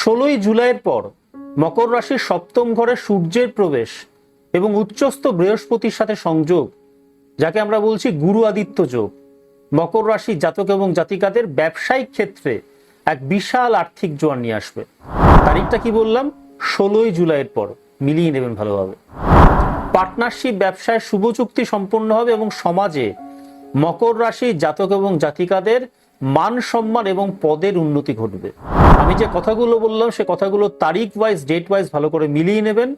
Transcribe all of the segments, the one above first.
16 জুলাইয়ের পর মকর রাশির সপ্তম ঘরে সূর্যের প্রবেশ এবং উচ্চস্থ বৃহস্পতির সাথে সংযোগ, যাকে আমরা বলছি গুরু আদিত্য যোগ, মকর রাশির জাতক এবং জাতিকাদের ব্যবসায়িক ক্ষেত্রে এক বিশাল আর্থিক জোয়ার নিয়ে আসবে। তারিখটা কি বললাম? 16 জুলাইয়ের পর। মিলিয়ে নেবেন ভালোভাবে। পার্টনারশিপ ব্যবসায় শুভ চুক্তি সম্পন্ন হবে এবং সমাজে মকর রাশির জাতক এবং জাতিকাদের মান সম্মান এবং পদের উন্নতি ঘটবে। আমি যে কথাগুলো বললাম সে কথাগুলো তারিখ ওয়াইজ, ডেট ওয়াইজ ভালো করে মিলিয়ে নেবেন।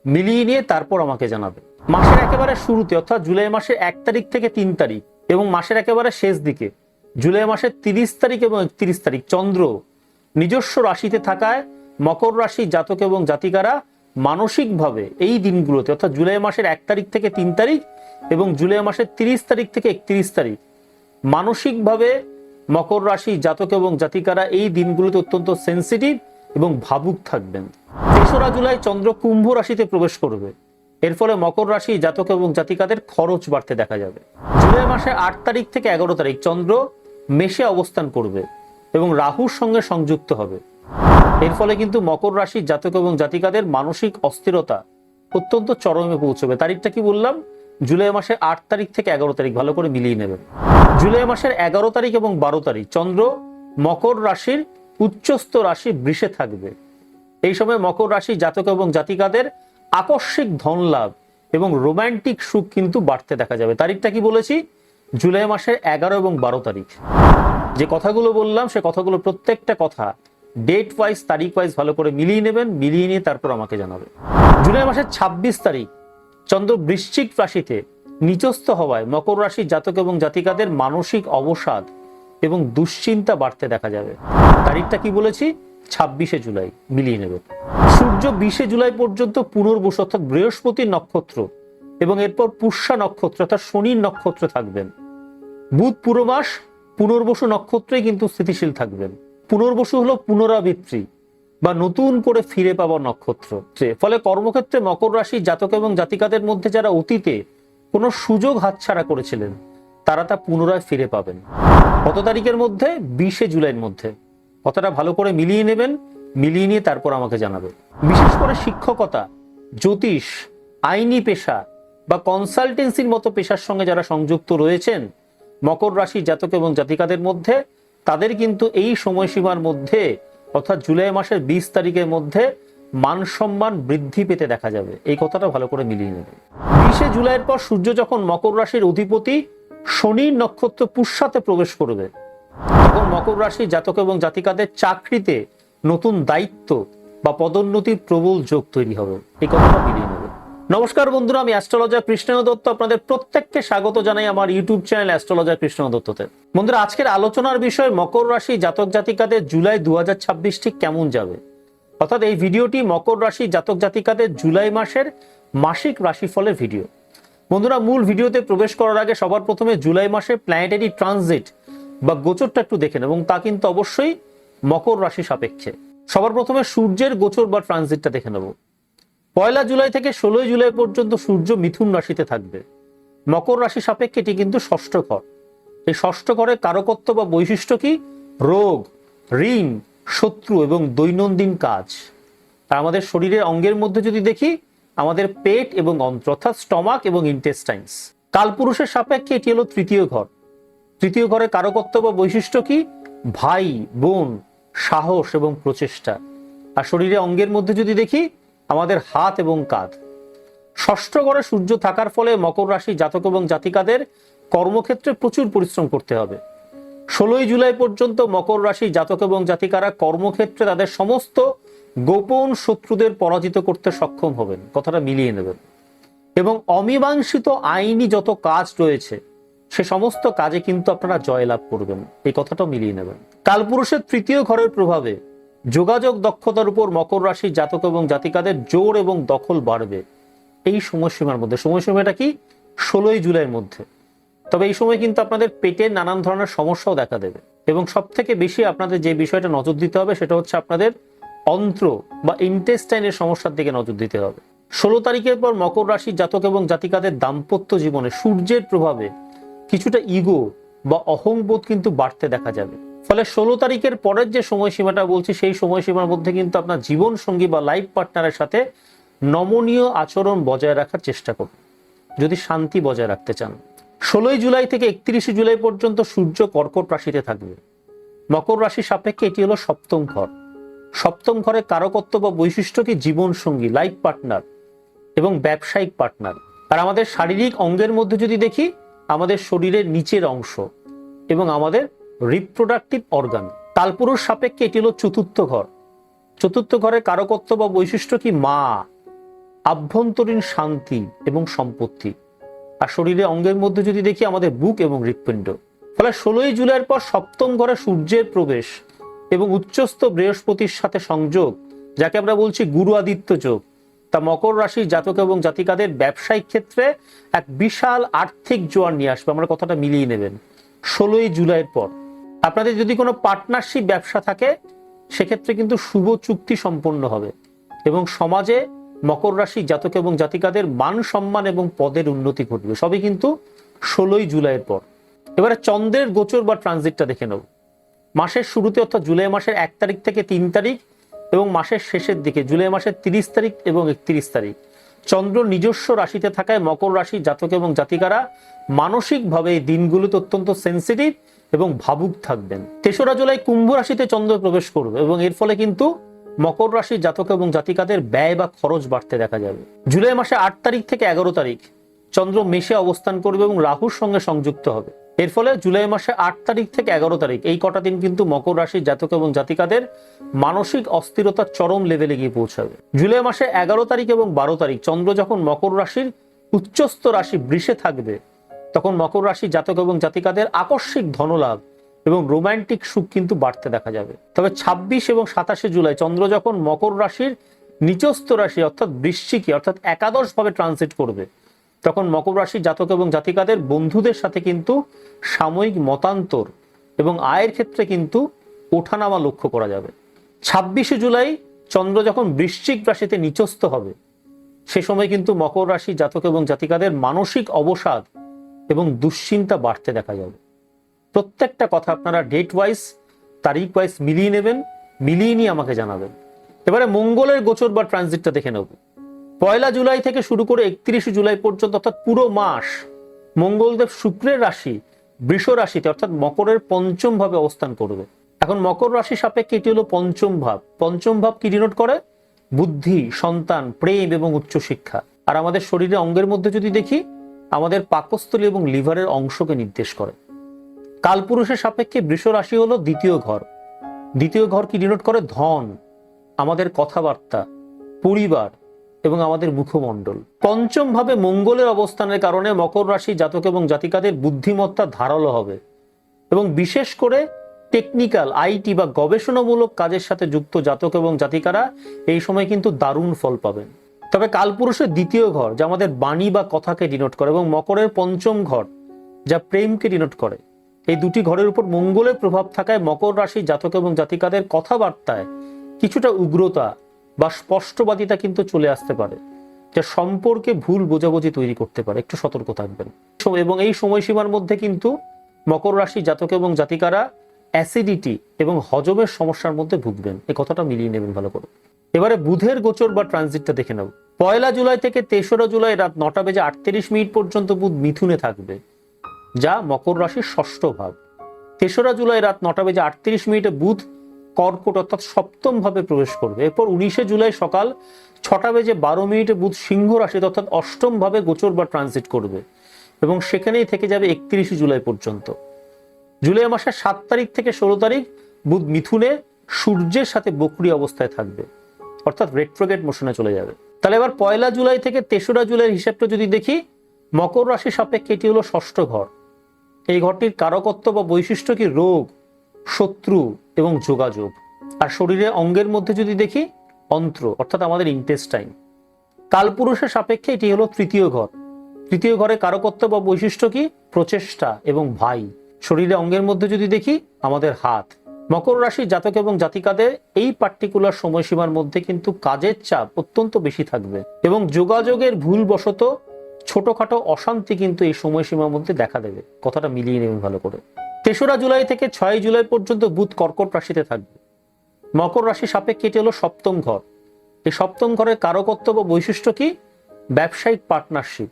মিলিয়ে নিয়ে তারপর আমাকে জানাবেন। মাসের একেবারে শুরুতে অর্থাৎ জুলাই মাসের 1 তারিখ থেকে 3 তারিখ এবং মাসের একেবারে শেষ দিকে জুলাই মাসের 30 তারিখ এবং 31 তারিখ চন্দ্র নিজস্ব রাশিতে থাকায় মকর রাশির জাতক এবং জাতিকারা মানসিকভাবে এই দিনগুলোতে অর্থাৎ জুলাই মাসের 1 তারিখ থেকে 3 তারিখ এবং জুলাই মাসের 30 তারিখ থেকে 31 তারিখ মানসিকভাবে মকর রাশি জাতক এবং জাতিকারা এই দিনগুলোতে অত্যন্ত সেন্সিটিভ এবং ভাবুক থাকবেন। 3রা জুলাই চন্দ্র কুম্ভ রাশিতে প্রবেশ করবে। এর ফলে মকর রাশি জাতক এবং জাতিকাদের খরচ বাড়তে দেখা যাবে। জুলাই মাসে 8 তারিখ থেকে 11 তারিখ চন্দ্র মেষে অবস্থান করবে এবং রাহুর সঙ্গে সংযুক্ত হবে। এর ফলে কিন্তু মকর রাশির জাতক এবং জাতিকাদের মানসিক অস্থিরতা অত্যন্ত চরমে পৌঁছবে। তারিখটা কি বললাম? জুলাই মাসে 8 তারিখ থেকে 11 তারিখ ভালো করে মিলিয়ে নেবেন। জুলাই মাসের 11 তারিখ এবং 12 তারিখ চন্দ্র মকর রাশির উচ্চস্থ রাশি বৃষে থাকবে। এই সময় মকর রাশির জাতক এবং জাতিকাদের আকস্মিক ধন লাভ এবং রোমান্টিক সুখ কিন্তু বাড়তে দেখা যাবে। তারিখটা কি বলেছি? জুলাই মাসের 11 এবং 12 তারিখ। যে কথাগুলো বললাম সে কথাগুলো প্রত্যেকটা কথা ডেট ওয়াইজ, তারিখ ওয়াইজ ভালো করে মিলিয়ে নেবেন। মিলিয়ে নিয়ে তারপর আমাকে জানাবেন। জুলাই মাসের 26 তারিখ চন্দ্র বৃশ্চিক রাশিতে নিচস্থ হওয়ায় মকর রাশির জাতক এবং জাতিকাদের মানসিক অবসাদ এবং দুশ্চিন্তা বাড়তে দেখা যাবে। তারিখটা কি বলেছি? 26শে জুলাই। মিলিয়ে নেবেন। সূর্য 20শে জুলাই পর্যন্ত পুনর্বসু অর্থাৎ বৃহস্পতির নক্ষত্র এবং এরপর পুষ্যা নক্ষত্র অর্থাৎ শনির নক্ষত্র থাকবেন। বুধ পুরো মাস পুনর্বসু নক্ষত্রেই কিন্তু স্থিতিশীল থাকবেন। পুনর্বসু হলো পুনরাবৃত্তি বা নতুন করে ফিরে পাওয়ার নক্ষত্র। ফলে কর্মক্ষেত্রে মকর রাশির জাতক এবং জাতিকাদের মধ্যে যারা অতীতে কোনো সুযোগ হাতছাড়া করেছিলেন তারা তা পুনরায় ফিরে পাবেন। কত তারিখের মধ্যে? 20শে জুলাইয়ের মধ্যে। কথাটা ভালো করে মিলিয়ে নেবেন। মিলিয়ে নিয়ে তারপর আমাকে জানাবেন। বিশেষ করে শিক্ষকতা, জ্যোতিষ, আইনি পেশা বা কনসালটেন্সির মতো পেশার সঙ্গে যারা সংযুক্ত রয়েছেন মকর রাশির জাতক এবং জাতিকাদের মধ্যে, তাদের কিন্তু এই সময়সীমার মধ্যে অর্থাৎ জুলাই মাসের 20 তারিখের মধ্যে মান সম্মান বৃদ্ধি পেতে দেখা যাবে। এই কথাটা ভালো করে মিলিয়ে নেবেন। 20শে জুলাইয়ের পর সূর্য যখন মকর রাশির অধিপতি শনির নক্ষত্র পুষ্যাতে প্রবেশ করবে তখন মকর রাশির জাতক এবং জাতিকাদের চাকরিতে নতুন দায়িত্ব বা পদোন্নতির প্রবল যোগ তৈরি হবে। এই কথাটা মিলিয়ে নেবেন। নমস্কার বন্ধুরা, আমি অ্যাস্ট্রোলজার কৃষ্ণেন্দু দত্ত আপনাদের প্রত্যেককে স্বাগত জানাই আমার ইউটিউব চ্যানেল অ্যাস্ট্রোলজার কৃষ্ণেন্দু দত্ততে। বন্ধুরা, আজকের আলোচনার বিষয় মকর রাশি জাতক জাতিকাদের জুলাই 2026 ঠিক কেমন যাবে। অর্থাৎ এই ভিডিওটি মকর রাশি জাতক জাতিকাদের জুলাই মাসের মাসিক রাশিফলের ভিডিও। বন্ধুরা, মূল ভিডিওতে প্রবেশ করার আগে সবার প্রথমে জুলাই মাসের প্ল্যানেটারি ট্রানজিট বা গোচরটা একটু দেখেন এবং তা কিন্তু অবশ্যই মকর রাশি সাপেক্ষে। সবার প্রথমে সূর্যের গোচর বা ট্রানজিটটা দেখে নেব। 1 জুলাই থেকে 16 জুলাই পর্যন্ত সূর্য মিথুন রাশিতে থাকবে। মকর রাশি সাপেক্ষে এটি কিন্তু ষষ্ঠ ঘর। এই ষষ্ঠ ঘরের কারকত্ব বা বৈশিষ্ট্য কি? রোগ, ঋণ, শত্রু এবং দৈনন্দিন কাজ। আর আমাদের শরীরের অঙ্গের মধ্যে যদি দেখি, আমাদের পেট এবং অন্ত্র অর্থাৎ স্টমাক এবং ইন্টেস্টাইনস। কালপুরুষের সাপেক্ষে এটি হলো তৃতীয় ঘর। তৃতীয় ঘরের কারকত্ব বা বৈশিষ্ট্য কি? ভাই, বোন, সাহস এবং প্রচেষ্টা। আর শরীরের অঙ্গের মধ্যে যদি দেখি, আমাদের হাত এবং কাঁধ। ষষ্ঠ ঘরে সূর্য থাকার ফলে মকর রাশি জাতক এবং জাতিকাদের কর্মক্ষেত্রে প্রচুর পরিশ্রম করতে হবে। 16 জুলাই পর্যন্ত মকর রাশি জাতক এবং জাতিকারা কর্মক্ষেত্রে তাদের সমস্ত গোপন শত্রুদের পরাজিত করতে সক্ষম হবেন। কথাটা মিলিয়ে নেবেন। এবং অমীমাংসিত আইনি যত কাজ রয়েছে সে সমস্ত কাজে কিন্তু আপনারা জয়লাভ করবেন। এই কথাটাও মিলিয়ে নেবেন। কালপুরুষের তৃতীয় ঘরের প্রভাবে যোগাযোগ দক্ষতার উপর মকর রাশির জাতক এবং জাতিকাদের জোর এবং দখল বাড়বে এই সময়সীমার মধ্যে। সময়সীমাটা কি? 16 জুলাইয়ের মধ্যে। তবে এই সময় কিন্তু আপনাদের পেটের নানান ধরনের সমস্যাও দেখা দেবে এবং সব থেকে বেশি আপনাদের যে বিষয়টা নজর দিতে হবে সেটা হচ্ছে আপনাদের অন্ত্র বা ইন্টেস্টাইনের সমস্যার দিকে নজর দিতে হবে। 16 তারিখের পর মকর রাশির জাতক এবং জাতিকাদের দাম্পত্য জীবনে সূর্যের প্রভাবে কিছুটা ইগো বা অহংবোধ কিন্তু বাড়তে দেখা যাবে। ফলে 16 তারিখের পরের যে সময়সীমাটা বলছি সেই সময়সীমার মধ্যে কিন্তু আপনার জীবন সঙ্গী বা লাইফ পার্টনারের সাথে নমনীয় আচরণ বজায় রাখার চেষ্টা করুন যদি শান্তি বজায় রাখতে চান। 16 জুলাই থেকে 31 জুলাই পর্যন্ত সূর্য কর্কট রাশিতে থাকবে। মকর রাশি সাপেক্ষে এটি হলো সপ্তম ঘর। সপ্তম ঘরে কারকত্ব বা বৈশিষ্ট্য কি জীবন সঙ্গী, লাইফ পার্টনার এবং ব্যবসায়িক পার্টনার। আর আমাদের শারীরিক অঙ্গের মধ্যে যদি দেখি, আমাদের শরীরের নিচের অংশ এবং আমাদের রিপ্রোডাক্টিভ অর্গান। কালপুরুষ সাপেক্ষে এটি হলো চতুর্থ ঘর। চতুর্থ ঘরের কারকত্ব বা বৈশিষ্ট্য কি মা, আভ্যন্তরীণ শান্তি এবং সম্পত্তি। আর শরীরের অঙ্গের মধ্যে যদি দেখি, আমাদের বুক এবং হৃৎপিণ্ড। ফলে 16 জুলাইয়ের পর সপ্তম ঘরে সূর্যের প্রবেশ এবং উচ্চস্থ বৃহস্পতির সাথে সংযোগ, যাকে আমরা বলছি গুরু আদিত্য যোগ, তা মকর রাশির জাতক এবং জাতিকাদের ব্যবসায়িক ক্ষেত্রে এক বিশাল আর্থিক জোয়ার নিয়ে আসবে। আমরা কথাটা মিলিয়ে নেবেন 16 জুলাইয়ের পর। আপনাদের যদি কোনো পার্টনারশিপ ব্যবসা থাকে, সেক্ষেত্রে কিন্তু শুভ চুক্তি সম্পন্ন হবে এবং সমাজে মকর রাশি জাতক এবং জাতিকাদের মান সম্মান এবং পদের উন্নতি ঘটবে। সবই কিন্তু 16 জুলাইয়ের পর। এবারে চন্দ্রের গোচর বা ট্রানজিটটা দেখে নেব। মাসের শুরুতে অর্থাৎ জুলাই মাসের 1 তারিখ থেকে 3 তারিখ এবং মাসের শেষের দিকে জুলাই মাসের 30 তারিখ এবং 31 তারিখ চন্দ্র নিজস্ব রাশিতে থাকায় মকর রাশি জাতক এবং জাতিকারা মানসিকভাবে এই দিনগুলোতে অত্যন্ত সেন্সিটিভ এবং ভাবুক থাকবেন। 3রা জুলাই কুম্ভ রাশিতে চন্দ্র প্রবেশ করবে এবং এর ফলে কিন্তু মকর রাশির জাতক এবং জাতিকাদের ব্যয় বা খরচ বাড়তে দেখা যাবে। জুলাই মাসে 8 তারিখ থেকে 11 তারিখ চন্দ্র মেষে অবস্থান করবে এবং রাহুর সঙ্গে সংযুক্ত হবে। এর ফলে জুলাই মাসে 8 তারিখ থেকে 11 তারিখ এই কটা দিন কিন্তু মকর রাশির জাতক এবং জাতিকাদের মানসিক অস্থিরতার চরম লেভেলে গিয়ে পৌঁছাবে। জুলাই মাসে 11 তারিখ এবং 12 তারিখ চন্দ্র যখন মকর রাশির উচ্চস্থ রাশি বৃষে থাকবে, তখন মকর রাশির জাতক এবং জাতিকাদের আকস্মিক ধনলাভ এবং রোমান্টিক সুখ কিন্তু বাড়তে দেখা যাবে। তবে 26 এবং 27 জুলাই চন্দ্র যখন মকর রাশির নিচস্থ রাশি অর্থাৎ বৃশ্চিকে অর্থাৎ একাদশ ভাবে ট্রানজিট করবে, তখন মকর রাশির জাতক এবং জাতিকাদের বন্ধুদের সাথে কিন্তু সাময়িক মতান্তর এবং আয়ের ক্ষেত্রে কিন্তু ওঠানামা লক্ষ্য করা যাবে। 26 জুলাই চন্দ্র যখন বৃশ্চিক রাশিতে নিচস্থ হবে, সে সময় কিন্তু মকর রাশি জাতক এবং জাতিকাদের মানসিক অবসাদ এবং দুশ্চিন্তা বাড়তে দেখা যাবে। প্রত্যেকটা কথা আপনারা ডেট ওয়াইজ, তারিখ ওয়াইজ মিলিয়ে নেবেন, মিলিয়ে নিয়ে আমাকে জানাবেন। এবারে মঙ্গলের গোচর বা ট্রানজিটটা দেখে নেব। 1 জুলাই থেকে শুরু করে 31 জুলাই পর্যন্ত অর্থাৎ পুরো মাস মঙ্গলদেব শুক্রের রাশি বৃষ রাশিতে অর্থাৎ মকরের পঞ্চম ভাবে অবস্থান করবে। এখন মকর রাশি সাপেক্ষে এটি হলো পঞ্চম ভাব। পঞ্চম ভাব কি ডিনোট করে? বুদ্ধি, সন্তান, প্রেম এবং উচ্চশিক্ষা। আর আমাদের শরীরে অঙ্গের মধ্যে যদি দেখি, আমাদের পাকস্থলী এবং লিভারের অংশকে নির্দেশ করে। কালপুরুষের সাপেক্ষে বৃষ রাশি হলো দ্বিতীয় ঘর। দ্বিতীয় ঘর কি ডিনোট করে? ধন, আমাদের কথাবার্তা, পরিবার এবং আমাদের মুখমণ্ডল। পঞ্চম ভাবে মঙ্গলের অবস্থানের কারণে মকর রাশি জাতক এবং জাতিকাদের বুদ্ধিমত্তা ধারালো হবে এবং বিশেষ করে টেকনিক্যাল, আইটি বা গবেষণামূলক কাজের সাথে যুক্ত জাতক এবং জাতিকারা এই সময় কিন্তু দারুণ ফল পাবেন। তবে কালপুরুষের দ্বিতীয় ঘর যা আমাদের বাণী বা কথাকে ডিনোট করে এবং মকরের পঞ্চম ঘর যা প্রেমকে ডিনোট করে, এই দুটি ঘরের উপর মঙ্গলের প্রভাব থাকায় মকর রাশি জাতক এবং জাতিকাদের কথাবার্তায় কিছুটা উগ্রতা বা স্পষ্টবাদিতা কিন্তু চলে আসতে পারে, যা সম্পর্কে ভুল বোঝাবুঝি তৈরি করতে পারে। একটু সতর্ক থাকবেন। এবং এই সময়সীমার মধ্যে কিন্তু মকর রাশি জাতক এবং জাতিকারা অ্যাসিডিটি এবং হজমের সমস্যার মধ্যে ভুগবেন। এই কথাটা মিলিয়ে নেবেন ভালো করে। এবারে বুধের গোচর বা ট্রানজিটটা দেখে নেব। 1 জুলাই থেকে 3রা জুলাই রাত 9:38 পর্যন্ত বুধ মিথুনে থাকবে, যা মকর রাশির ষষ্ঠ ভাব। 3রা জুলাই রাত 9:38 বুধ কর্কট অর্থাৎ সপ্তম ভাবে প্রবেশ করবে। এরপর 19 জুলাই সকাল 6:12 বুধ সিংহ রাশিতে অর্থাৎ অষ্টম ভাবে গোচর বা ট্রানজিট করবে এবং সেখানেই থেকে যাবে 31 জুলাই পর্যন্ত। জুলাই মাসের 7 তারিখ থেকে 16 তারিখ বুধ মিথুনে সূর্যের সাথে বক্রী অবস্থায় থাকবে অর্থাৎ রেট্রোগ্রেড মোশনে চলে যাবে। তাহলে এবার 1 জুলাই থেকে 3রা জুলাইয়ের হিসাবটা যদি দেখি, মকর রাশি সাপেক্ষে এটি হলো ষষ্ঠ ঘর। এই ঘরটির কারকত্ব বা বৈশিষ্ট্য কি? রোগ, শত্রু এবং যোগাযোগ। আর শরীরের অঙ্গের মধ্যে যদি দেখি, অন্ত্র অর্থাৎ আমাদের ইন্টেস্টাইন। কালপুরুষের সাপেক্ষে এটি হলো তৃতীয় ঘর। তৃতীয় ঘরে কারকত্ব বা বৈশিষ্ট্য কি? প্রচেষ্টা এবং ভাই। শরীরে অঙ্গের মধ্যে যদি দেখি, আমাদের হাত। মকর রাশির জাতক এবং জাতিকাদের এই পার্টিকুলার সময়সীমার মধ্যে কিন্তু কাজের চাপ অত্যন্ত বেশি থাকবে এবং যোগাযোগের ভুলবশত ছোটখাটো অশান্তি কিন্তু এই সময়সীমার মধ্যে দেখা দেবে। কথাটা মিলিয়ে নেবেন ভালো করে। তেসরা জুলাই থেকে 6 জুলাই পর্যন্ত বুধ কর্কট রাশিতে থাকবে। মকর রাশি সাপেক্ষে এটি হলো সপ্তম ঘর। এই সপ্তম ঘরের কারকত্ব বা বৈশিষ্ট্য কি? ব্যবসায়িক পার্টনারশিপ।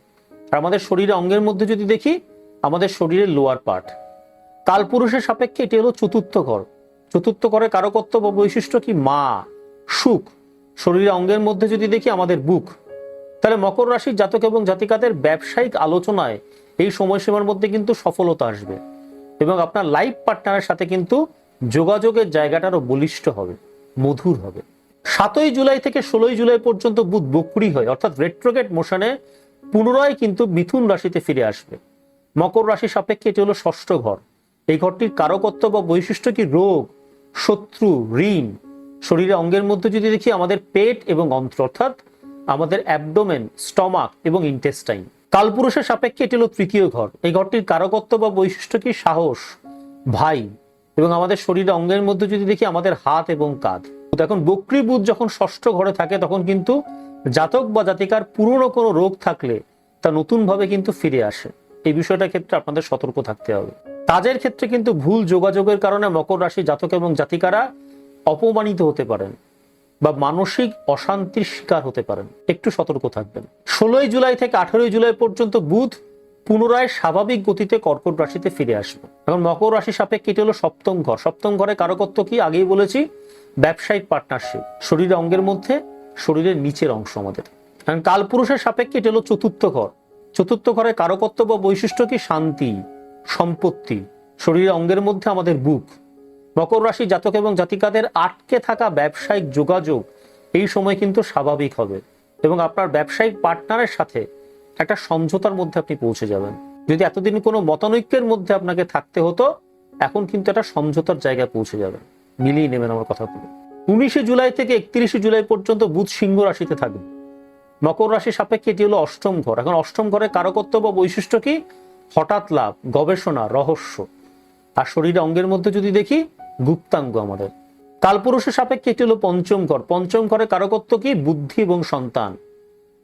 আর আমাদের শরীরে অঙ্গের মধ্যে যদি দেখি, আমাদের শরীরের লোয়ার পার্ট। কালপুরুষের সাপেক্ষে এটি হলো চতুর্থ ঘর। চতুর্থ ঘরের কারকত্ব বা বৈশিষ্ট্য কি? মা, সুখ। শরীরে অঙ্গের মধ্যে যদি দেখি, আমাদের বুক। তাহলে মকর রাশির জাতক এবং জাতিকাদের ব্যবসায়িক আলোচনায় এই সময়সীমার মধ্যে কিন্তু সফলতা আসবে এবং আপনার লাইফ পার্টনারের সাথে কিন্তু যোগাযোগের জায়গাটারও বলিষ্ঠ হবে, মধুর হবে। 7 জুলাই থেকে 16 জুলাই পর্যন্ত বুধ বক্রী হয়, অর্থাৎ রেট্রোগেট মোশনে পুনরায় কিন্তু মিথুন রাশিতে ফিরে আসবে। মকর রাশি সাপেক্ষে এটি হলো ষষ্ঠ ঘর। এই ঘরটির কারকত্ব বা বৈশিষ্ট্য কি? রোগ, শত্রু, ঋণ। শরীরে অঙ্গের মধ্যে যদি দেখি, আমাদের পেট এবং অন্ত্র, অর্থাৎ আমাদের অ্যাবডোমেন, স্টমাক এবং ইন্টেস্টাইন। কালপুরুষের সাপেক্ষে এটি হলো তৃতীয় ঘর। এই ঘরটির কারকত্ব বা বৈশিষ্ট্য কি? সাহস, ভাই। এবং আমাদের শরীরে অঙ্গের মধ্যে যদি দেখি, আমাদের হাত এবং কাঁধ। এখন বক্রী বুধ যখন ষষ্ঠ ঘরে থাকে, তখন কিন্তু জাতক বা জাতিকার পুরনো কোনো রোগ থাকলে তা নতুন ভাবে কিন্তু ফিরে আসে। এই বিষয়টার ক্ষেত্রে আপনাদের সতর্ক থাকতে হবে। কাজের ক্ষেত্রে কিন্তু ভুল যোগাযোগের কারণে মকর রাশি জাতক এবং জাতিকারা অপমানিত হতে পারেন বা মানসিক অশান্তির শিকার হতে পারেন। একটু সতর্ক থাকবেন। 16 জুলাই থেকে 18 জুলাই পর্যন্ত বুধ পুনরায় স্বাভাবিক গতিতে কর্কট রাশিতে ফিরে আসবে। এখন মকর রাশি সাপেক্ষে এটি হলো সপ্তম ঘর। সপ্তম ঘরে কারকত্ব কি? আগেই বলেছি, ব্যবসায়িক পার্টনারশিপ। শরীরে অঙ্গের মধ্যে, শরীরের নিচের অংশ আমাদের। কারণ কালপুরুষের সাপেক্ষে এটি হলো চতুর্থ ঘর। চতুর্থ ঘরে কারকত্ব বা বৈশিষ্ট্য কি? শান্তি, সম্পত্তি। শরীরে অঙ্গের মধ্যে আমাদের বুক। মকর রাশি জাতক এবং জাতিকাদের আটকে থাকা ব্যবসায়িক যোগাযোগ এই সময় কিন্তু স্বাভাবিক হবে এবং আপনার ব্যবসায়িক পার্টনারের সাথে একটা সমঝোতার মধ্যে আপনি পৌঁছে যাবেন। যদি এতদিন কোনো মতানৈক্যের মধ্যে আপনাকে থাকতে হতো, এখন কিন্তু একটা সমঝোতার জায়গায় পৌঁছে যাবেন। মিলিয়ে নেবেন আমার কথাগুলো। 19 জুলাই থেকে 31 জুলাই পর্যন্ত বুধ সিংহ রাশিতে থাকবে। মকর রাশি সাপেক্ষে এটি হলো অষ্টম ঘর। এখন অষ্টম ঘরে কারকত্ব বা বৈশিষ্ট্য কি? হঠাৎ লাভ, গবেষণা, রহস্য। আর শরীরে অঙ্গের মধ্যে যদি দেখি, গুপ্তাঙ্গ আমাদের। কালপুরুষের সাপেক্ষে এটি হলো পঞ্চম ঘর। পঞ্চম ঘরে কারকত্ব কি? বুদ্ধি এবং সন্তান।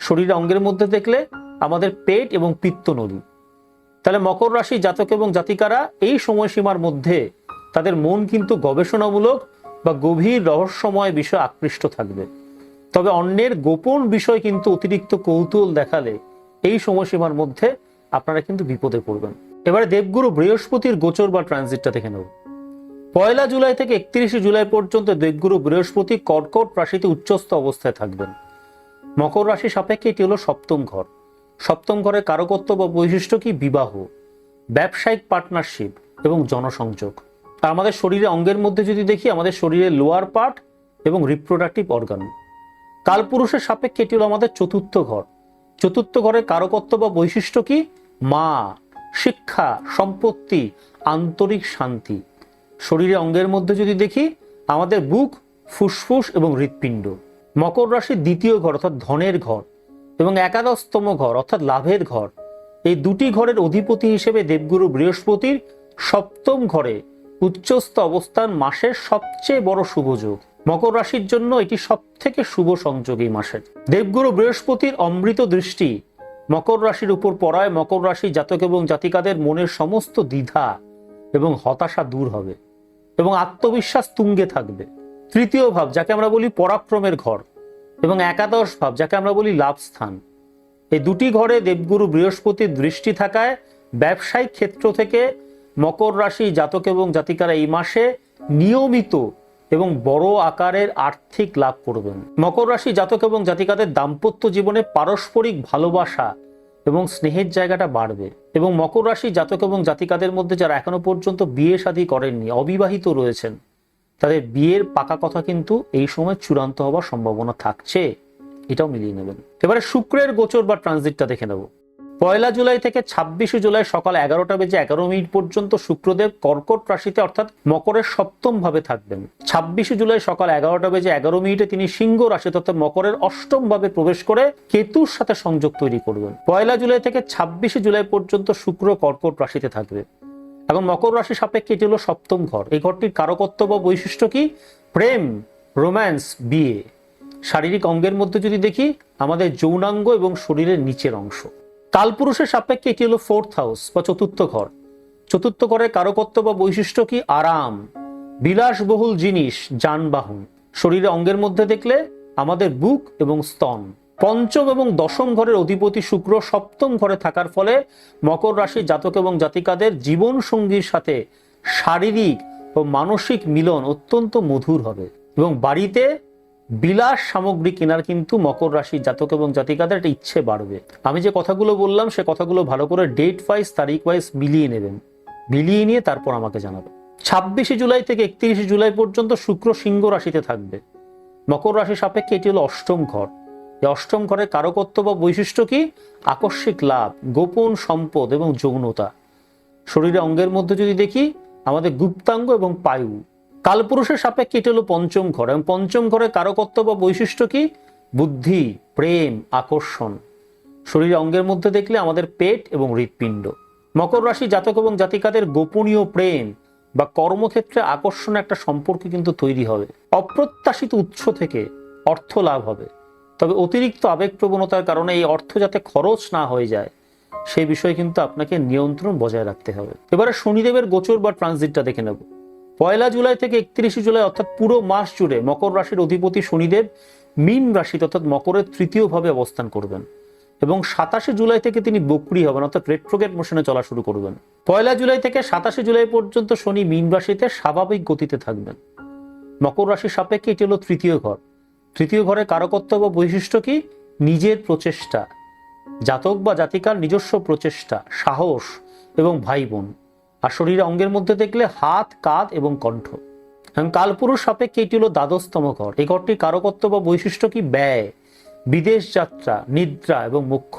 শরীরে অঙ্গের মধ্যে দেখলে আমাদের পেট এবং পিত্ত নলী। তাহলে মকর রাশি জাতক এবং জাতিকারা এই সময়সীমার মধ্যে তাদের মন কিন্তু গবেষণামূলক বা গভীর রহস্যময় বিষয় আকৃষ্ট থাকবে। তবে অন্যের গোপন বিষয় কিন্তু অতিরিক্ত কৌতূহল দেখালে এই সময়সীমার মধ্যে আপনারা কিন্তু বিপদে পড়বেন। এবারে দেবগুরু বৃহস্পতির গোচর বা ট্রানজিটটা দেখে নেব। 1 জুলাই থেকে 31 জুলাই পর্যন্ত দেবগুরু বৃহস্পতি কর্কট রাশিতে উচ্চস্থ অবস্থায় থাকবেন। মকর রাশি সাপেক্ষে এটি হলো সপ্তম ঘর। সপ্তম ঘরের কারকত্ব বা বৈশিষ্ট্য কি? বিবাহ, ব্যবসায়িক পার্টনারশিপ এবং জনসংযোগ। আর আমাদের শরীরে অঙ্গের মধ্যে যদি দেখি, আমাদের শরীরের লোয়ার পার্ট এবং রিপ্রোডাক্টিভ অর্গান। কালপুরুষের সাপেক্ষে এটি হলো আমাদের চতুর্থ ঘর। চতুর্থ ঘরের কারকত্ব বা বৈশিষ্ট্য কি? মা, শিক্ষা, সম্পত্তি, আন্তরিক শান্তি। শরীরে অঙ্গের মধ্যে যদি দেখি, আমাদের বুক, ফুসফুস এবং হৃৎপিণ্ড। মকর রাশির দ্বিতীয় ঘর অর্থাৎ ধনের ঘর এবং একাদশতম ঘর অর্থাৎ লাভের ঘর, এই দুটি ঘরের অধিপতি হিসেবে দেবগুরু বৃহস্পতির সপ্তম ঘরে উচ্চস্থ অবস্থান মাসের সবচেয়ে বড় শুভযোগ। মকর রাশির জন্য এটি সব থেকে শুভ সংযোগ এই মাসের। দেবগুরু বৃহস্পতির অমৃত দৃষ্টি মকর রাশির উপর পড়ায় মকর রাশি জাতক এবং জাতিকাদের মনের সমস্ত দ্বিধা এবং হতাশা দূর হবে এবং আত্মবিশ্বাস তুঙ্গে থাকবে। তৃতীয় ভাব, যাকে আমরা বলি পরাক্রমের ঘর, এবং একাদশ ভাব, যাকে আমরা বলি লাভ স্থান, এই দুটি ঘরে দেবগুরু বৃহস্পতির দৃষ্টি থাকায় ব্যবসায়িক ক্ষেত্র থেকে মকর রাশি জাতক এবং জাতিকারা এই মাসে নিয়মিত এবং বড় আকারের আর্থিক লাভ করবেন। মকর রাশি জাতক এবং জাতিকাদের দাম্পত্য জীবনে পারস্পরিক ভালোবাসা এবং স্নেহের জায়গাটা বাড়বে এবং মকর রাশি জাতক এবং জাতিকাদের মধ্যে যারা এখনো পর্যন্ত বিয়ে শাদী করেননি, অবিবাহিত রয়েছেন, তাদের বিয়ের পাকা কথা কিন্তু এই সময় চূড়ান্ত হওয়ার সম্ভাবনা থাকছে, এটাও মিলিয়ে নেবেন। এবারে শুক্রের গোচর বা ট্রানজিটটা দেখে নেব। 1 জুলাই থেকে 26 জুলাই সকাল 11:11 পর্যন্ত শুক্রদেব কর্কট রাশিতে অর্থাৎ মকরের সপ্তম ভাবে থাকবেন। 26 জুলাই সকাল 11:11 তিনি সিংহ রাশিতে অর্থাৎ মকরের অষ্টম ভাবে প্রবেশ করে কেতুর সাথে সংযোগ তৈরি করবেন। 1 জুলাই থেকে 26 জুলাই পর্যন্ত শুক্র কর্কট রাশিতে থাকবে। এখন মকর রাশি সাপেক্ষে এটি হলো সপ্তম ঘর। এই ঘরটির কারকত্ব বা বৈশিষ্ট্য কি? প্রেম, রোম্যান্স, বিয়ে। শারীরিক অঙ্গের মধ্যে যদি দেখি, আমাদের যৌনাঙ্গ এবং শরীরের নিচের অংশ। কালপুরুষের সাপেক্ষে এটি হলো ফোর্থ হাউস বা চতুর্থ ঘর। চতুর্থ ঘরের কারকত্ব বা বৈশিষ্ট্য কি? আরাম, বিলাসবহুল জিনিস, যানবাহন। শরীরে অঙ্গের মধ্যে দেখলে আমাদের বুক এবং স্তন। পঞ্চম এবং দশম ঘরের অধিপতি শুক্র সপ্তম ঘরে থাকার ফলে মকর রাশির জাতক এবং জাতিকাদের জীবন সঙ্গীর সাথে শারীরিক ও মানসিক মিলন অত্যন্ত মধুর হবে এবং বাড়িতে বিলাস সামগ্রী কেনার কিন্তু মকর রাশির জাতক এবং জাতিকাদের একটা ইচ্ছে বাড়বে। আমি যে কথাগুলো বললাম সে কথাগুলো ভালো করে ডেট ওয়াইজ, তারিখ ওয়াইজ মিলিয়ে নেবেন, মিলিয়ে নিয়ে তারপর আমাকে জানাবেন। 26শে জুলাই থেকে 31শে জুলাই পর্যন্ত শুক্র সিংহ রাশিতে থাকবে। মকর রাশি সাপেক্ষে এটি হলো অষ্টম ঘর। এই অষ্টম ঘরের কারকত্ব বা বৈশিষ্ট্য কি? আকস্মিক লাভ, গোপন সম্পদ এবং যৌনতা। শরীরে অঙ্গের মধ্যে যদি দেখি আমাদের গুপ্তাঙ্গ এবং পায়ু। কালপুরুষের সাপেক্ষে এটি হলো পঞ্চম ঘর এবং পঞ্চম ঘরের কারকত্ব বা বৈশিষ্ট্য কি? বুদ্ধি, প্রেম, আকর্ষণ। শরীরে অঙ্গের মধ্যে দেখলে আমাদের পেট এবং হৃৎপিণ্ড। মকর রাশি জাতক এবং জাতিকাদের গোপনীয় প্রেম বা কর্মক্ষেত্রে আকর্ষণ একটা সম্পর্ক কিন্তু তৈরি হবে। অপ্রত্যাশিত উৎস থেকে অর্থ লাভ হবে, তবে অতিরিক্ত আবেগপ্রবণতার কারণে এই অর্থ যাতে খরচ না হয়ে যায় সেই বিষয়ে কিন্তু আপনাকে নিয়ন্ত্রণ বজায় রাখতে হবে। এবারে শনিদেবের গোচর বা ট্রানজিটটা দেখে নেব। 1 জুলাই থেকে 31শে জুলাই অর্থাৎ পুরো মাস জুড়ে মকর রাশির অধিপতি শনিদেব মীন রাশিতে অর্থাৎ মকরের তৃতীয় ভাবে অবস্থান করবেন এবং 27শে জুলাই থেকে তিনি বক্রী হবেন অর্থাৎ রেট্রোগ্রেড মোশনে চলা শুরু করবেন। 1 জুলাই থেকে 27শে জুলাই পর্যন্ত শনি মীন রাশিতে স্বাভাবিক গতিতে থাকবেন। মকর রাশির সাপেক্ষে এটি হলো তৃতীয় ঘর। তৃতীয় ঘরের কারকত্ব বা বৈশিষ্ট্য কি? নিজের প্রচেষ্টা, জাতক বা জাতিকার নিজস্ব প্রচেষ্টা, সাহস এবং ভাই বোন। আর শরীরে অঙ্গের মধ্যে দেখলে হাত, কাঁধ এবং কণ্ঠ। এবং কালপুরুষ সাপেক্ষে এটি হলো দ্বাদশতম ঘর। এই ঘরটির কারকত্ব বা বৈশিষ্ট্য কি? ব্যয়, বিদেশ যাত্রা, নিদ্রা এবং মোক্ষ।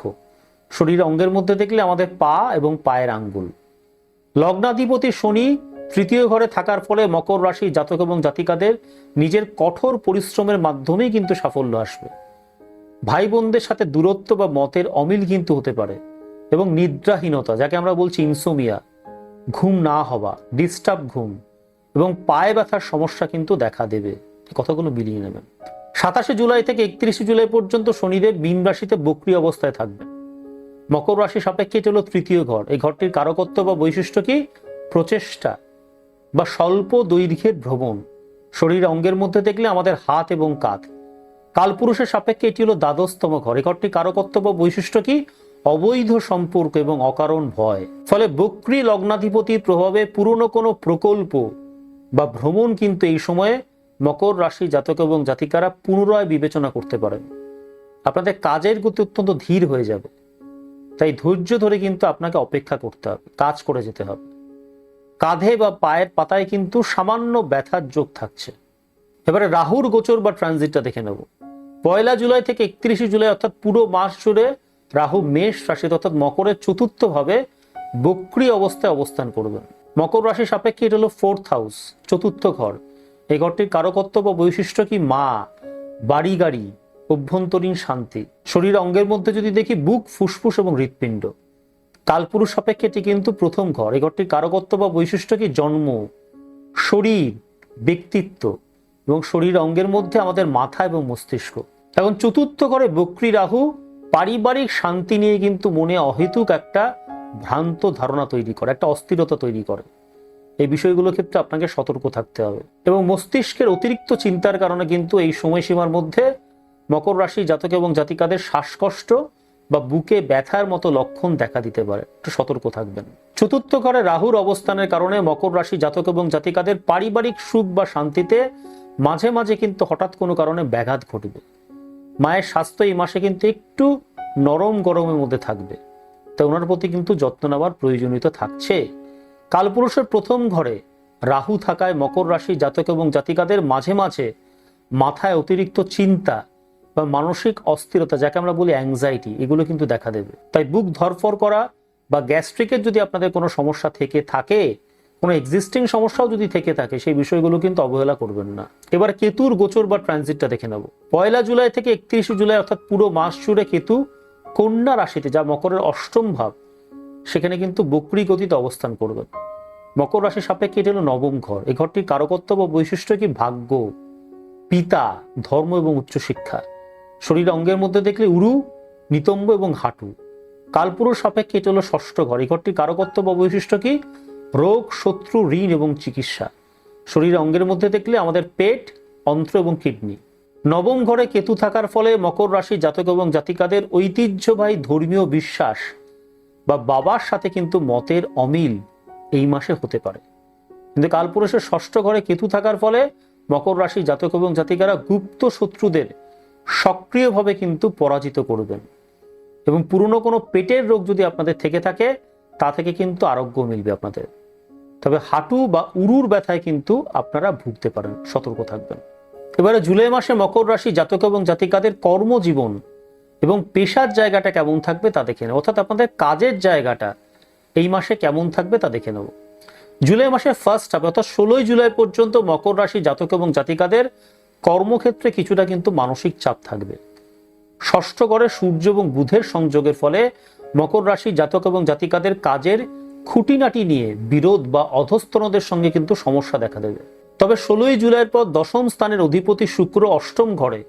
শরীরে অঙ্গের মধ্যে দেখলে আমাদের পা এবং পায়ের আঙ্গুল। লগ্নাধিপতি শনি তৃতীয় ঘরে থাকার ফলে মকর রাশি জাতক এবং জাতিকাদের নিজের কঠোর পরিশ্রমের মাধ্যমেই কিন্তু সাফল্য আসবে। ভাই বোনদের সাথে দূরত্ব বা মতের অমিল কিন্তু হতে পারে এবং নিদ্রাহীনতা, যাকে আমরা বলছি ইনসোমিয়া, ঘুম না হওয়া, ডিস্টার্ব ঘুম এবং পায়ে ব্যথার সমস্যা কিন্তু দেখা দেবে। কথাগুলো মিলিয়ে নেবেন। 27শে জুলাই থেকে 31শে জুলাই পর্যন্ত শনিদেব মীন রাশিতে বক্রী অবস্থায় থাকবেন। মকর রাশি সাপেক্ষে এটি হলো তৃতীয় ঘর। এই ঘরটির কারকত্ব বা বৈশিষ্ট্য কি? প্রচেষ্টা বা স্বল্প দৈর্ঘ্যের ভ্রমণ। শরীর অঙ্গের মধ্যে দেখলে আমাদের হাত এবং কাঁধ। কালপুরুষের সাপেক্ষে এটি হলো দ্বাদশতম ঘর। এই ঘরটির কারকত্ব বা বৈশিষ্ট্য কি? অবৈধ সম্পর্ক এবং অকারণ ভয়। ফলে বক্রী লগ্নাধিপতির প্রভাবে পুরনো কোনো প্রকল্প বা ভ্রমণ কিন্তু এই সময়ে মকর রাশি জাতক এবং জাতিকারা পুনরায় বিবেচনা করতে পারেন। আপনাদের কাজের গতি অত্যন্ত ধীর হয়ে যাবে, তাই ধৈর্য ধরে কিন্তু আপনাকে অপেক্ষা করতে হবে, কাজ করে যেতে হবে। কাঁধে বা পায়ের পাতায় কিন্তু সামান্য ব্যথার যোগ থাকছে। এবারে রাহুর গোচর বা ট্রানজিটটা দেখে নেব। 1 জুলাই থেকে 31শে জুলাই অর্থাৎ পুরো মাস জুড়ে রাহু মেষ রাশিতে অর্থাৎ মকরের চতুর্থ ভাবে বক্রী অবস্থায় অবস্থান করবেন। মকর রাশির সাপেক্ষে এটা হলো ফোর্থ হাউস, চতুর্থ ঘর। এই ঘরটির কারকত্ব বা বৈশিষ্ট্য কি? মা, বাড়ি গাড়ি, অভ্যন্তরীণ শান্তি। শরীর অঙ্গের মধ্যে যদি দেখি বুক, ফুসফুস এবং হৃৎপিণ্ড। কালপুরুষ সাপেক্ষে এটি কিন্তু প্রথম ঘর। এই ঘরটির কারকত্ব বা বৈশিষ্ট্য কি? জন্ম, শরীর, ব্যক্তিত্ব এবং শরীর অঙ্গের মধ্যে আমাদের মাথা এবং মস্তিষ্ক। এখন চতুর্থ ঘরে বক্রী রাহু পারিবারিক শান্তি নিয়ে কিন্তু মনে অহেতুক একটা ভ্রান্ত ধারণা তৈরি করে, একটা অস্থিরতা তৈরি করে। এই বিষয়গুলোর ক্ষেত্রে আপনাকে সতর্ক থাকতে হবে এবং মস্তিষ্কের অতিরিক্ত চিন্তার কারণে কিন্তু এই সময়সীমার মধ্যে মকর রাশি জাতক এবং জাতিকাদের শ্বাসকষ্ট বা বুকে ব্যথার মতো লক্ষণ দেখা দিতে পারে। একটু সতর্ক থাকবেন। চতুর্থ ঘরে রাহুর অবস্থানের কারণে মকর রাশি জাতক এবং জাতিকাদের পারিবারিক সুখ বা শান্তিতে মাঝে মাঝে কিন্তু হঠাৎ কোনো কারণে ব্যাঘাত ঘটবে। মায়ের স্বাস্থ্য এই মাসে কিন্তু একটু নরম গরমের মধ্যে থাকবে, তাই ওনার প্রতি কিন্তু যত্ন নেওয়ার প্রয়োজনীয়তা থাকছে। কালপুরুষের প্রথম ঘরে রাহু থাকায় মকর রাশি জাতক এবং জাতিকাদের মাঝে মাঝে মাথায় অতিরিক্ত চিন্তা বা মানসিক অস্থিরতা, যাকে আমরা বলি অ্যাংজাইটি, এগুলো কিন্তু দেখা দেবে। তাই বুক ধরফর করা বা গ্যাস্ট্রিকের যদি আপনাদের কোনো সমস্যা থেকে থাকে, কোনো এক্সিস্টিং সমস্যাও যদি থেকে থাকে, সেই বিষয়গুলো কিন্তু অবহেলা করবেন না। এবার কেতুর গোচর বা ট্রানজিটটা দেখে নেব। 1 জুলাই থেকে 31শে জুলাই অর্থাৎ পুরো মাস জুড়ে কেতু কন্যা রাশিতে, যা মকরের অষ্টম ভাব, সেখানে কিন্তু বক্রী গতিতে অবস্থান করবেন। মকর রাশি সাপেক্ষে এটি হলো নবম ঘর। এই ঘরটির কারকত্ব বা বৈশিষ্ট্য কি? ভাগ্য, পিতা, ধর্ম এবং উচ্চশিক্ষা। শরীর অঙ্গের মধ্যে দেখলে উরু, নিতম্ব এবং হাঁটু। কালপুরুষ সাপেক্ষে এটি হলো ষষ্ঠ ঘর। এই ঘরটির কারকত্ব বা বৈশিষ্ট্য কি? রোগ, শত্রু, ঋণ এবং চিকিৎসা। শরীরের অঙ্গের মধ্যে দেখলে আমাদের পেট, অন্ত্র এবং কিডনি। নবম ঘরে কেতু থাকার ফলে মকর রাশি জাতক এবং জাতিকাদের ঐতিহ্যবাহী ধর্মীয় বিশ্বাস বা বাবার সাথে কিন্তু মতের অমিল এই মাসে হতে পারে। কিন্তু কালপুরুষের ষষ্ঠ ঘরে কেতু থাকার ফলে মকর রাশি জাতক এবং জাতিকারা গুপ্ত শত্রুদের সক্রিয়ভাবে কিন্তু পরাজিত করবেন এবং পুরনো কোনো পেটের রোগ যদি আপনাদের থেকে থাকে তা থেকে কিন্তু আরোগ্য মিলবে আপনাদের। তবে হাঁটু বা উরুর ব্যথায় কিন্তু আপনারা ভুগতে পারেন, সতর্ক থাকবেন। এবারে জুলাই মাসে মকর রাশি জাতক এবং জাতিকাদের কর্মজীবন এবং পেশার জায়গাটা কেমন থাকবে তা দেখে নেব, অর্থাৎ আপনাদের কাজের জায়গাটা এই মাসে কেমন থাকবে তা দেখে নেব। জুলাই মাসের ফার্স্ট হাফ অর্থাৎ 16 জুলাই পর্যন্ত মকর রাশি জাতক এবং জাতিকাদের কর্মক্ষেত্রে কিছুটা কিন্তু মানসিক চাপ থাকবে। ষষ্ঠ ঘরে সূর্য এবং বুধের সংযোগের ফলে মকর রাশি জাতক এবং জাতিকাদের কাজের খুঁটিনাটি নিয়ে বিরোধ বা অধস্তনদের সঙ্গে কিন্তু সমস্যা দেখা দেবে। তবে 16 জুলাইয়ের পর দশম স্থানের অধিপতি শুক্র অষ্টম ঘরে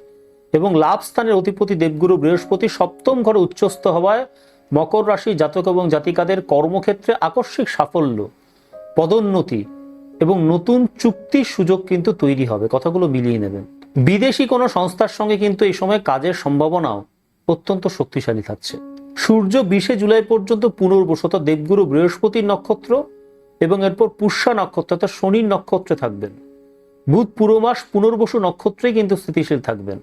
এবং লাভ স্থানের অধিপতি দেবগুরু বৃহস্পতি সপ্তম ঘরে উচ্চস্থ হওয়ায় মকর রাশি জাতক এবং জাতিকাদের কর্মক্ষেত্রে আকস্মিক সাফল্য, পদোন্নতি এবং নতুন চুক্তির সুযোগ কিন্তু তৈরি হবে। কথাগুলো মিলিয়ে নেবেন। বিদেশি কোনো সংস্থার সঙ্গে কিন্তু এই সময় কাজের সম্ভাবনাও অত্যন্ত শক্তিশালী থাকছে। সূর্য 20 জুলাই পর্যন্ত পুনর্বসত দেবগুরু বৃহস্পতির নক্ষত্র এবং এরপর পুষ্যা নক্ষত্র অর্থাৎ শনির নক্ষত্রে থাকবেন। বুধ পুরো মাস পুনর্বসু নক্ষত্রেই কিন্তু স্থিতিশীল থাকবেন।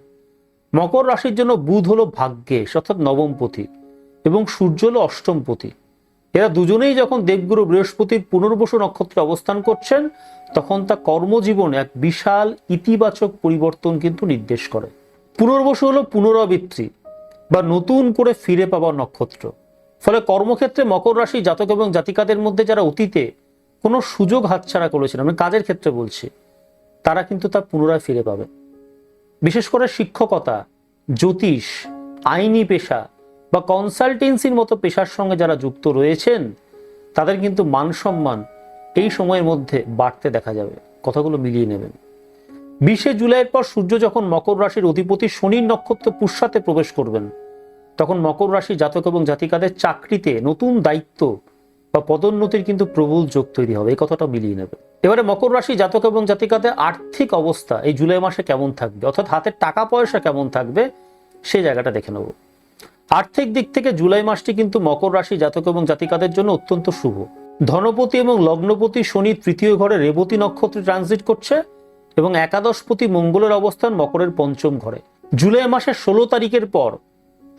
মকর রাশির জন্য বুধ হলো ভাগ্যেশ অর্থাৎ নবমপতি এবং সূর্য হলো অষ্টমপতি। এরা দুজনেই যখন দেবগুরু বৃহস্পতির পুনর্বসু নক্ষত্রে অবস্থান করছেন তখন তা কর্মজীবনে এক বিশাল ইতিবাচক পরিবর্তন কিন্তু নির্দেশ করে। পুনর্বসু হলো পুনরাবৃত্তি বা নতুন করে ফিরে পাওয়ার নক্ষত্র। ফলে কর্মক্ষেত্রে মকর রাশি জাতক এবং জাতিকাদের মধ্যে যারা অতীতে কোনো সুযোগ হাতছাড়া করেছেন, আমি কাজের ক্ষেত্রে বলছি, তারা কিন্তু তা পুনরায় ফিরে পাবে। বিশেষ করে শিক্ষকতা, জ্যোতিষ, আইনি পেশা বা কনসালটেন্সির মতো পেশার সঙ্গে যারা যুক্ত রয়েছেন তাদের কিন্তু মান সম্মান এই সময়ের মধ্যে বাড়তে দেখা যাবে। কথাগুলো মিলিয়ে নেবেন। 20 জুলাইয়ের পর সূর্য যখন মকর রাশির অধিপতি শনির নক্ষত্র পুষ্যাতে প্রবেশ করবেন তখন মকর রাশি জাতক এবং জাতিকাদের চাকরিতে নতুন দায়িত্ব বা পদোন্নতির কিন্তু প্রবল যোগ তৈরি হবে। এই কথাটা মিলিয়ে নেবে। এবারে মকর রাশি জাতক এবং জাতিকাদের আর্থিক অবস্থা এই জুলাই মাসে কেমন থাকবে, অর্থাৎ হাতের টাকা পয়সা কেমন থাকবে সেই জায়গাটা দেখে নেব। আর্থিক দিক থেকে জুলাই মাসটি কিন্তু মকর রাশি জাতক এবং জাতিকাদের জন্য অত্যন্ত শুভ। ধনপতি এবং লগ্নপতি শনি তৃতীয় ঘরে রেবতী নক্ষত্রে ট্রানজিট করছে এবং একাদশপতি মঙ্গলের অবস্থান মকরের পঞ্চম ঘরে। জুলাই মাসের 16 তারিখের পর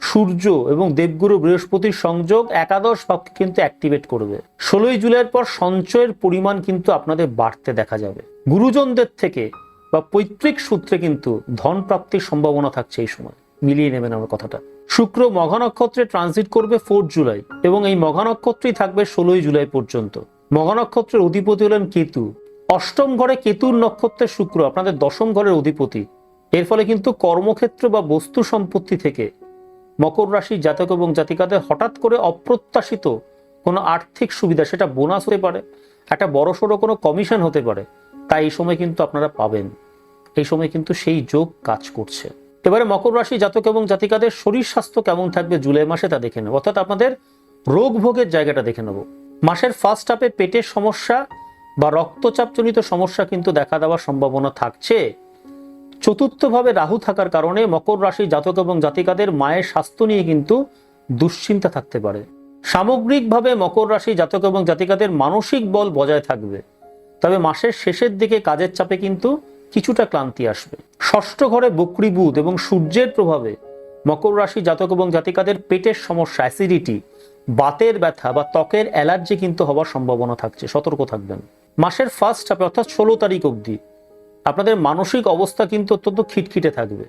সূর্য এবং দেবগুরু বৃহস্পতির সংযোগ একাদশ ভাবকে কিন্তু অ্যাক্টিভেট করবে। 16 জুলাইয়ের পর সঞ্চয়ের পরিমাণ কিন্তু আপনাদের বাড়তে দেখা যাবে। গুরুজনদের থেকে বা পৈতৃক সূত্রে কিন্তু ধন প্রাপ্তির সম্ভাবনা থাকছে এই সময়। মিলিয়ে নেবেন আমার কথাটা। শুক্র মঘা নক্ষত্রে ট্রানজিট করবে 4 জুলাই এবং এই মঘা নক্ষত্রেই থাকবে 16 জুলাই পর্যন্ত। মঘা নক্ষত্রের অধিপতি হলেন কেতু। অষ্টম ঘরে কেতুর নক্ষত্রের শুক্র আপনাদের দশম ঘরের অধিপতি। এর ফলে কিন্তু কর্মক্ষেত্র বা বস্তু সম্পত্তি থেকে মকর রাশি জাতক এবং জাতিকাদের হঠাৎ করে অপ্রত্যাশিত কোনো আর্থিক সুবিধা, সেটা বোনাস হতে পারে, একটা বড়সড় কোনো কমিশন হতে পারে, তাই এই সময় কিন্তু আপনারা পাবেন। এই সময় কিন্তু সেই যোগ কাজ করছে। এবারে মকর রাশি জাতক এবং জাতিকাদের শরীর স্বাস্থ্য কেমন থাকবে জুলাই মাসে তা দেখে নেব, অর্থাৎ আপনাদের রোগ ভোগের জায়গাটা দেখে নেব। মাসের ফার্স্ট হাফে পেটের সমস্যা বা রক্তচাপজনিত সমস্যা কিন্তু দেখা দেওয়ার সম্ভাবনা থাকছে। চতুর্থভাবে রাহু থাকার কারণে মকর রাশি জাতক এবং জাতিকাদের মায়ের স্বাস্থ্য নিয়ে কিন্তু দুশ্চিন্তা থাকতে পারে। সামগ্রিকভাবে মকর রাশি জাতক এবং জাতিকাদের মানসিক বল বজায় থাকবে, তবে মাসের শেষের দিকে কাজের চাপে কিন্তু কিছুটা ক্লান্তি আসবে। ষষ্ঠ ঘরে বক্রী বুধ এবং সূর্যের প্রভাবে মকর রাশি জাতক এবং জাতিকাদের পেটের সমস্যা, অ্যাসিডিটি, বাতের ব্যথা বা ত্বকের অ্যালার্জি কিন্তু হওয়ার সম্ভাবনা থাকছে। সতর্ক থাকবেন। মাসের ফার্স্ট হাফে অর্থাৎ 16 তারিখ অবধি আপনাদের মানসিক অবস্থা কিন্তু অত্যন্ত খিটখিটে থাকবে।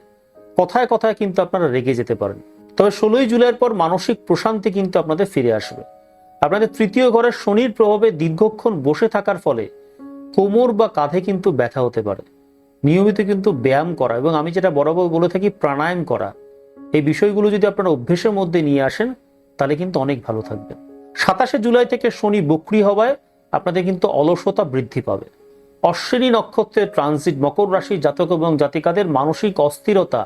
কথায় কথায় কিন্তু আপনারা রেগে যেতে পারেন। তবে 16 জুলাইয়ের পর মানসিক প্রশান্তি কিন্তু আপনাদের ফিরে আসবে। আপনাদের তৃতীয় ঘরের শনির প্রভাবে দীর্ঘক্ষণ বসে থাকার ফলে কোমর বা কাঁধে কিন্তু ব্যথা হতে পারে। নিয়মিত কিন্তু ব্যায়াম করা এবং আমি যেটা বরাবর বলে থাকি প্রাণায়াম করা, এই বিষয়গুলো যদি আপনারা অভ্যেসের মধ্যে নিয়ে আসেন তাহলে কিন্তু অনেক ভালো থাকবেন। 27 জুলাই থেকে শনি বক্রী হওয়ায় আপনাদের কিন্তু অলসতা বৃদ্ধি পাবে। অশ্বিনী নক্ষত্রের ট্রানজিট মকর রাশি জাতক এবং জাতিকাদের মানসিক অস্থিরতা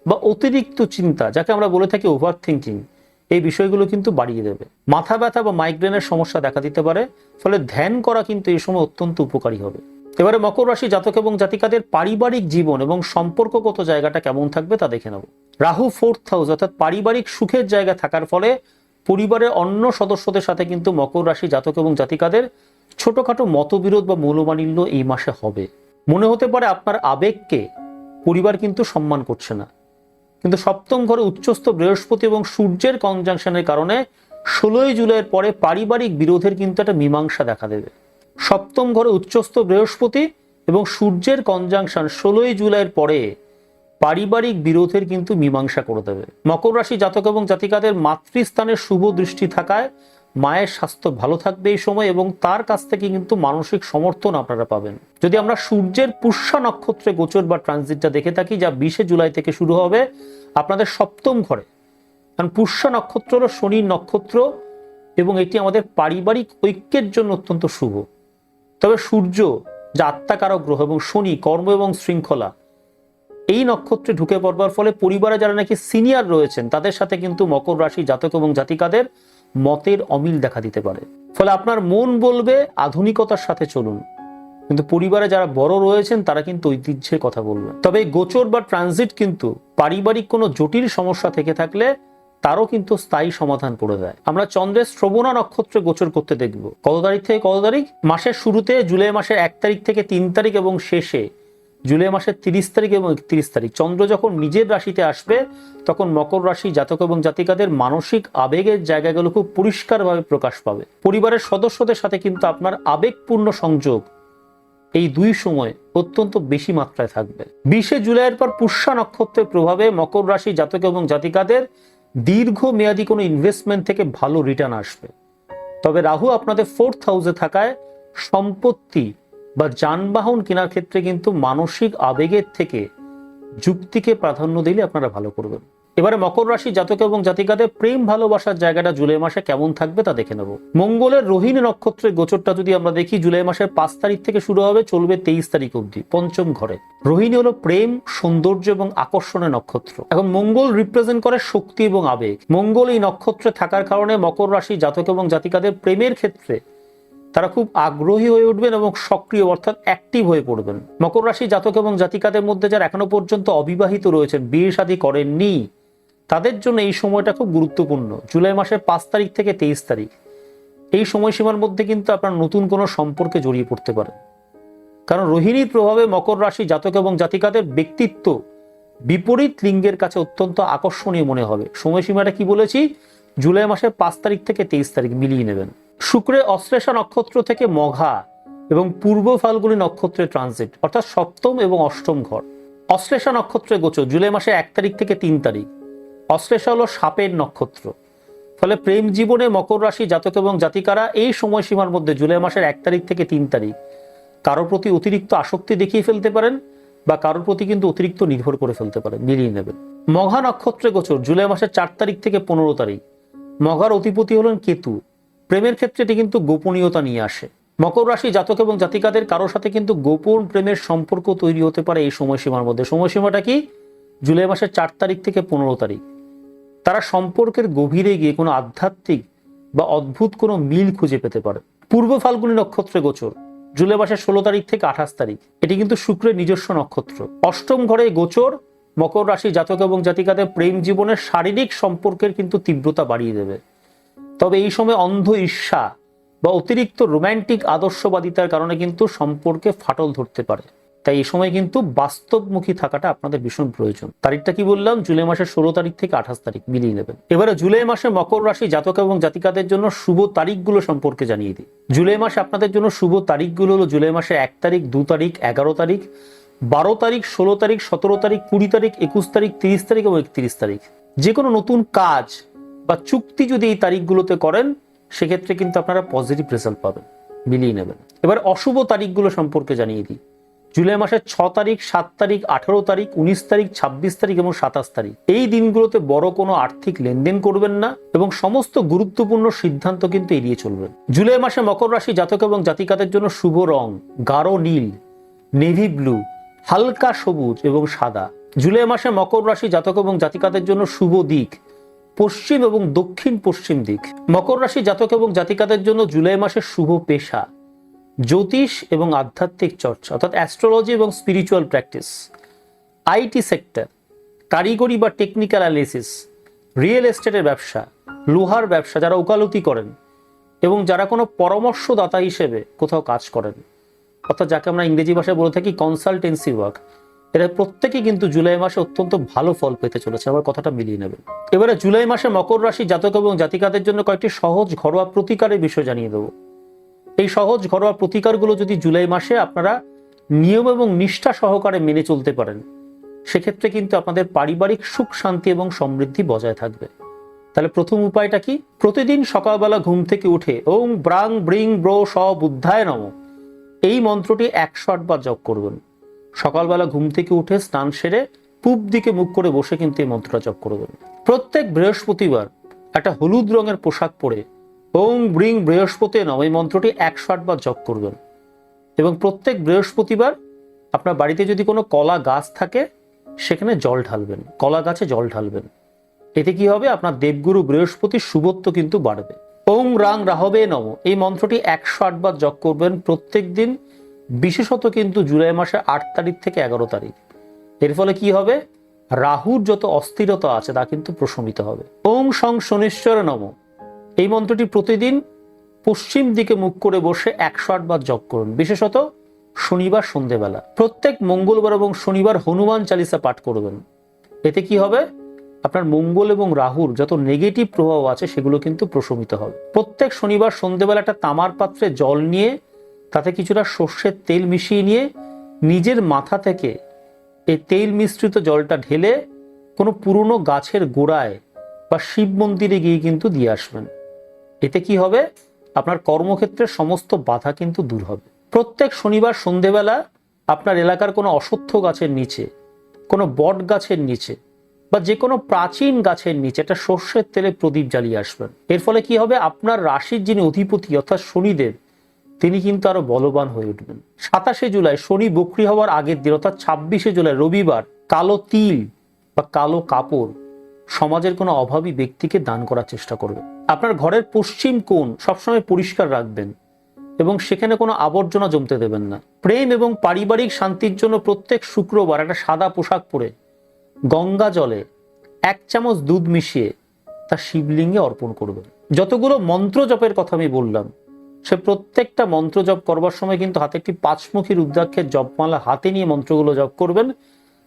বা অতিরিক্ত চিন্তা, যাকে আমরা বলে থাকি ওভার থিঙ্কিং, এই বিষয়গুলো কিন্তু বাড়িয়ে দেবে। মাথা ব্যথা বা মাইগ্রেনের সমস্যা দেখা দিতে পারে, ফলে ধ্যান করা কিন্তু এই সময় অত্যন্ত উপকারী হবে। এবারে মকর রাশি জাতক এবং জাতিকাদের পারিবারিক জীবন এবং সম্পর্কগত জায়গাটা কেমন থাকবে তা দেখে নেব। রাহু 4th হাউস অর্থাৎ পারিবারিক সুখের জায়গা থাকার ফলে পরিবারের অন্য সদস্যদের সাথে কিন্তু মকর রাশি জাতক এবং জাতিকাদের ছোটখাটো মতবিরোধ বা মূল্যমালিন্য এই মাসে হবে। মনে হতে পারে আপনার আবেগকে পরিবার কিন্তু সম্মান করছে না, কিন্তু সপ্তম ঘরে উচ্চস্থ বৃহস্পতি এবং সূর্যের কনজাংশনের কারণে 16ই জুলাইয়ের পরে পারিবারিক বিরোধের কিন্তু একটা মীমাংসা দেখা দেবে। সপ্তম ঘরে উচ্চস্থ বৃহস্পতি এবং সূর্যের কনজাংশন 16ই জুলাইয়ের পরে পারিবারিক বিরোধের কিন্তু মীমাংসা করে দেবে। মকর রাশি জাতক এবং জাতিকাদের মাতৃস্থানের শুভ দৃষ্টি থাকায় মায়ের স্বাস্থ্য ভালো থাকবে এই সময়, এবং তার কাছ থেকে কিন্তু মানসিক সমর্থন আপনারা পাবেন। যদি আমরা সূর্যের পুষ্যা নক্ষত্রে গোচর বা ট্রানজিটটা দেখে থাকি, যা 20শে জুলাই থেকে শুরু হবে আপনাদের সপ্তম ঘরে, কারণ পুষ্যা নক্ষত্র হলো শনির নক্ষত্র এবং এটি আমাদের পারিবারিক ঐক্যের জন্য অত্যন্ত শুভ। তবে সূর্য যা আত্মাকারক গ্রহ এবং শনি কর্ম এবং শৃঙ্খলা, এই নক্ষত্রে ঢুকে পড়বার ফলে পরিবারে যারা নাকি সিনিয়র রয়েছেন তাদের সাথে কিন্তু মকর রাশি জাতক এবং জাতিকাদের মতের অমিল দেখা দিতে পারে। ফলে আপনার মন বলবে আধুনিকতার সাথে চলুন, কিন্তু পরিবারে যারা বড় রয়েছেন তারা কিন্তু ঐতিহ্যের কথা বলবেন। তবে গোচর বা ট্রানজিট কিন্তু পারিবারিক কোনো জটিল সমস্যা থেকে থাকলে তারও কিন্তু স্থায়ী সমাধান করে দেয়। আমরা চন্দ্রের শ্রবণা নক্ষত্রে গোচর করতে দেখব কত তারিখ থেকে কত তারিখ। মাসের শুরুতে জুলাই মাসের 1 তারিখ থেকে 3 তারিখ এবং শেষে জুলাই মাসের 30 তারিখ এবং 31 তারিখ চন্দ্র যখন নিজের রাশিতে আসবে, তখন মকর রাশি জাতক এবং জাতিকাদের মানসিক আবেগের জায়গাগুলো খুব পরিষ্কারভাবে প্রকাশ পাবে। পরিবারের সদস্যদের সাথে কিন্তু আপনার আবেগপূর্ণ সংযোগ এই দুই সময় অত্যন্ত বেশি মাত্রায় থাকবে। 20শে জুলাইয়ের পর পুষ্যা নক্ষত্রের প্রভাবে মকর রাশি জাতক এবং জাতিকাদের দীর্ঘ মেয়াদী কোনো ইনভেস্টমেন্ট থেকে ভালো রিটার্ন আসবে। তবে রাহু আপনাদের 4th হাউসে থাকায় সম্পত্তি বা যানবাহন কেনার ক্ষেত্রে কিন্তু মানসিক আবেগের থেকে যুক্তিকে প্রাধান্য দিলে আপনারা ভালো করবেন। এবারে মকর রাশি জাতক এবং জাতিকাদের প্রেম ভালোবাসার জায়গাটা জুলাই মাসে কেমন থাকবে তা দেখে নেব। মঙ্গলের রোহিণী নক্ষত্রের গোচরটা যদি আমরা দেখি, জুলাই মাসের 5 তারিখ থেকে শুরু হবে, চলবে 23 তারিখ অবধি পঞ্চম ঘরে। রোহিণী হলো প্রেম, সৌন্দর্য এবং আকর্ষণের নক্ষত্র। এখন মঙ্গল রিপ্রেজেন্ট করে শক্তি এবং আবেগ। মঙ্গল এই নক্ষত্রে থাকার কারণে মকর রাশি জাতক এবং জাতিকাদের প্রেমের ক্ষেত্রে তারা খুব আগ্রহী হয়ে উঠবেন এবং সক্রিয় অর্থাৎ অ্যাক্টিভ হয়ে পড়বেন। মকর রাশি জাতক এবং জাতিকাদের মধ্যে যারা এখনো পর্যন্ত অবিবাহিত রয়েছেন, বিয়ে শাদী করেননি, তাদের জন্য এই সময়টা খুব গুরুত্বপূর্ণ। জুলাই মাসের 5 তারিখ থেকে 23 তারিখ এই সময়সীমার মধ্যে কিন্তু আপনার নতুন কোনো সম্পর্কে জড়িয়ে পড়তে পারেন, কারণ রোহিণীর প্রভাবে মকর রাশি জাতক এবং জাতিকাদের ব্যক্তিত্ব বিপরীত লিঙ্গের কাছে অত্যন্ত আকর্ষণীয় মনে হবে। সময়সীমাটা কি বলেছি? জুলাই মাসের 5 তারিখ থেকে 23 তারিখ মিলিয়ে নেবেন। শুক্রের অশ্লেষা নক্ষত্র থেকে মঘা এবং পূর্ব ফাল্গুনী নক্ষত্রের ট্রানজিট অর্থাৎ সপ্তম এবং অষ্টম ঘর। অশ্লেষা নক্ষত্রে গোচর জুলাই মাসের 1 তারিখ থেকে 3 তারিখ। অশ্লেষা হলো সাপের নক্ষত্র, ফলে প্রেম জীবনে মকর রাশি জাতক এবং জাতিকারা এই সময়সীমার মধ্যে জুলাই মাসের 1 তারিখ থেকে 3 তারিখ কারোর প্রতি অতিরিক্ত আসক্তি দেখিয়ে ফেলতে পারেন বা কারোর প্রতি কিন্তু অতিরিক্ত নির্ভর করে ফেলতে পারেন, মিলিয়ে নেবেন। মঘা নক্ষত্রে গোচর জুলাই মাসের 4 তারিখ থেকে 15 তারিখ। মঘার অধিপতি হলেন কেতু। প্রেমের ক্ষেত্রে এটি কিন্তু গোপনীয়তা নিয়ে আসে। মকর রাশি জাতক এবং জাতিকাদের কারোর সাথে কিন্তু গোপন প্রেমের সম্পর্ক তৈরি হতে পারে এই সময়সীমার মধ্যে। সময়সীমাটা কি? জুলাই মাসের 4 তারিখ থেকে 15 তারিখ। তারা সম্পর্কের গভীরে গিয়ে কোনো আধ্যাত্মিক বা অদ্ভুত কোনো মিল খুঁজে পেতে পারে। পূর্ব ফাল্গুনী নক্ষত্রে গোচর জুলাই মাসের 16 তারিখ থেকে 28 তারিখ। এটি কিন্তু শুক্রের নিজস্ব নক্ষত্র। অষ্টম ঘরে গোচর মকর রাশি জাতক এবং জাতিকাদের প্রেম জীবনের শারীরিক সম্পর্কের কিন্তু তীব্রতা বাড়িয়ে দেবে। তবে এই সময় অন্ধ ঈর্ষা বা অতিরিক্ত রোম্যান্টিক আদর্শবাদিতার কারণে কিন্তু সম্পর্কে ফাটল ধরতে পারে। তাই এই সময় কিন্তু বাস্তবমুখী থাকাটা আপনাদের ভীষণ প্রয়োজন। তারিখটা কি বললাম? জুলাই মাসের 16 তারিখ থেকে 28 তারিখ মিলিয়ে নেবেন। এবারে জুলাই মাসে মকর রাশি জাতক এবং জাতিকাদের জন্য শুভ তারিখগুলো সম্পর্কে জানিয়ে দিই। জুলাই মাসে আপনাদের জন্য শুভ তারিখগুলো হলো জুলাই মাসে 1 তারিখ, 2 তারিখ, 11 তারিখ, 12 তারিখ, 16 তারিখ, 17 তারিখ, 20 তারিখ, 21 তারিখ, 30 তারিখ এবং 31 তারিখ। যে কোনো নতুন কাজ বা চুক্তি যদি এই তারিখগুলোতে করেন সেক্ষেত্রে কিন্তু আপনারা পজিটিভ রেজাল্ট পাবেন, মিলিয়ে নেবেন। এবার অশুভ তারিখগুলো সম্পর্কে জানিয়ে দিই। জুলাই মাসের 6 তারিখ, 7 তারিখ, 18 তারিখ, 19 তারিখ, 26 তারিখ এবং 27 তারিখ এই দিনগুলোতে বড় কোনো আর্থিক লেনদেন করবেন না এবং সমস্ত গুরুত্বপূর্ণ সিদ্ধান্ত কিন্তু এড়িয়ে চলবেন। জুলাই মাসে মকর রাশি জাতক এবং জাতিকাদের জন্য শুভ রং গাঢ় নীল, নেভি ব্লু, হালকা সবুজ এবং সাদা। জুলাই মাসে মকর রাশি জাতক এবং জাতিকাদের জন্য শুভ দিক পশ্চিম এবং দক্ষিণ পশ্চিম দিক। মকর রাশি জাতক এবং জাতিকাদের জন্য জুলাই মাসের শুভ পেশা জ্যোতিষ এবং আধ্যাত্মিক চর্চা অর্থাৎ অ্যাস্ট্রোলজি এবং স্পিরিচুয়াল প্র্যাকটিস, আইটি সেক্টর, কারিগরি বা টেকনিক্যাল অ্যানালিসিস, রিয়েল এস্টেটের ব্যবসা, লোহার ব্যবসা, যারা ওকালতি করেন এবং যারা কোনো পরামর্শদাতা হিসেবে কোথাও কাজ করেন, অর্থাৎ যাকে আমরা ইংরেজি ভাষায় বলে থাকি কনসালটেন্সি ওয়ার্ক, এরা প্রত্যেকেই কিন্তু জুলাই মাসে অত্যন্ত ভালো ফল পেতে চলেছে। আবার কথাটা মিলিয়ে নেবেন। এবারে জুলাই মাসে মকর রাশি জাতক এবং জাতিকাদের জন্য কয়েকটি সহজ ঘরোয়া প্রতিকারের বিষয় জানিয়ে দেবো। এই সহজ ঘরোয়া প্রতিকারগুলো যদি জুলাই মাসে আপনারা নিয়ম এবং নিষ্ঠা সহকারে মেনে চলতে পারেন, সেক্ষেত্রে কিন্তু আপনাদের পারিবারিক সুখ শান্তি এবং সমৃদ্ধি বজায় থাকবে। তাহলে প্রথম উপায়টা কি? প্রতিদিন সকালবেলা ঘুম থেকে উঠে ওং ব্রাং ব্রিং ব্রো স বুদ্ধায় নম এই মন্ত্রটি 108 বার জপ করবেন। সকালবেলা ঘুম থেকে উঠে স্নান সেরে পূব দিকে মুখ করে বসে কিন্তু এই মন্ত্রটা জপ করবেন। প্রত্যেক বৃহস্পতিবার একটা হলুদ রঙের পোশাক পরে ওং ব্রিং বৃহস্পতি নম এই মন্ত্রটি 108 বার জপ করবেন। এবং প্রত্যেক বৃহস্পতিবার আপনার বাড়িতে যদি কোনো কলা গাছ থাকে সেখানে জল ঢালবেন, কলা গাছে জল ঢালবেন। এতে কি হবে? আপনার দেবগুরু বৃহস্পতির শুভত্ব কিন্তু বাড়বে। ওং রাং রাহবে নম এই মন্ত্রটি 108 বার জপ করবেন প্রত্যেক দিন, বিশেষত কিন্তু জুলাই মাসে 8 তারিখ থেকে 11 তারিখ। এর ফলে কি হবে? রাহুর যত অস্থিরতা আছে তা কিন্তু প্রশমিত হবে। ওং সং শনিশ্বর নম এই মন্ত্রটি প্রতিদিন পশ্চিম দিকে মুখ করে বসে 108 বার জপ করুন, বিশেষত শনিবার সন্ধেবেলা। প্রত্যেক মঙ্গলবার এবং শনিবার হনুমান চালিসা পাঠ করবেন। এতে কি হবে? আপনার মঙ্গল এবং রাহুর যত নেগেটিভ প্রভাব আছে সেগুলো কিন্তু প্রশমিত হবে। প্রত্যেক শনিবার সন্ধেবেলা একটা তামার পাত্রে জল নিয়ে তাতে কিছুটা সর্ষের তেল মিশিয়ে নিয়ে নিজের মাথা থেকে এই তেল মিশ্রিত জলটা ঢেলে কোনো পুরনো গাছের গোড়ায় বা শিব মন্দিরে গিয়ে কিন্তু দিয়ে আসবেন। এতে কি হবে? আপনার কর্মক্ষেত্রে সমস্ত বাধা কিন্তু দূর হবে। প্রত্যেক শনিবার সন্ধেবেলা আপনার এলাকার কোনো অশ্বত্থ গাছের নিচে, কোনো বট গাছের নিচে বা যে কোনো প্রাচীন গাছের নিচে একটা সর্ষের তেলে প্রদীপ জ্বালিয়ে আসবেন। এর ফলে কি হবে? আপনার রাশির যিনি অধিপতি অর্থাৎ শনিদেব তিনি কিন্তু আরো বলবান হয়ে উঠবেন। 27শে জুলাই শনি বক্রি হওয়ার আগের দিন অর্থাৎ 26শে জুলাই রবিবার কালো তিল বা কালো কাপড় সমাজের কোনো অভাবী ব্যক্তিকে দান করার চেষ্টা করবেন। আপনার ঘরের পশ্চিম কোণ সবসময় পরিষ্কার রাখবেন এবং সেখানে কোনো আবর্জনা জমতে দেবেন না। প্রেম এবং পারিবারিক শান্তির জন্য প্রত্যেক শুক্রবার একটা সাদা পোশাক পরে গঙ্গা জলে 1 চামচ দুধ মিশিয়ে তা শিবলিঙ্গে অর্পণ করবেন। যতগুলো মন্ত্র জপের কথা আমি বললাম সে প্রত্যেকটা মন্ত্র জপ করবার সময় কিন্তু হাতে একটি 5মুখী রুদ্রাক্ষের জপমালা হাতে নিয়ে মন্ত্রগুলো জপ করবেন।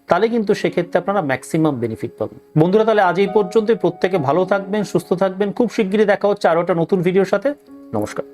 তাহলে কিন্তু সেক্ষেত্রে আপনারা ম্যাক্সিমাম বেনিফিট পাবেন। বন্ধুরা, তাহলে আজ এই পর্যন্ত। প্রত্যেকে ভালো থাকবেন, সুস্থ থাকবেন। খুব শিগগিরই দেখা হচ্ছে আরো একটা নতুন ভিডিওর সাথে। নমস্কার।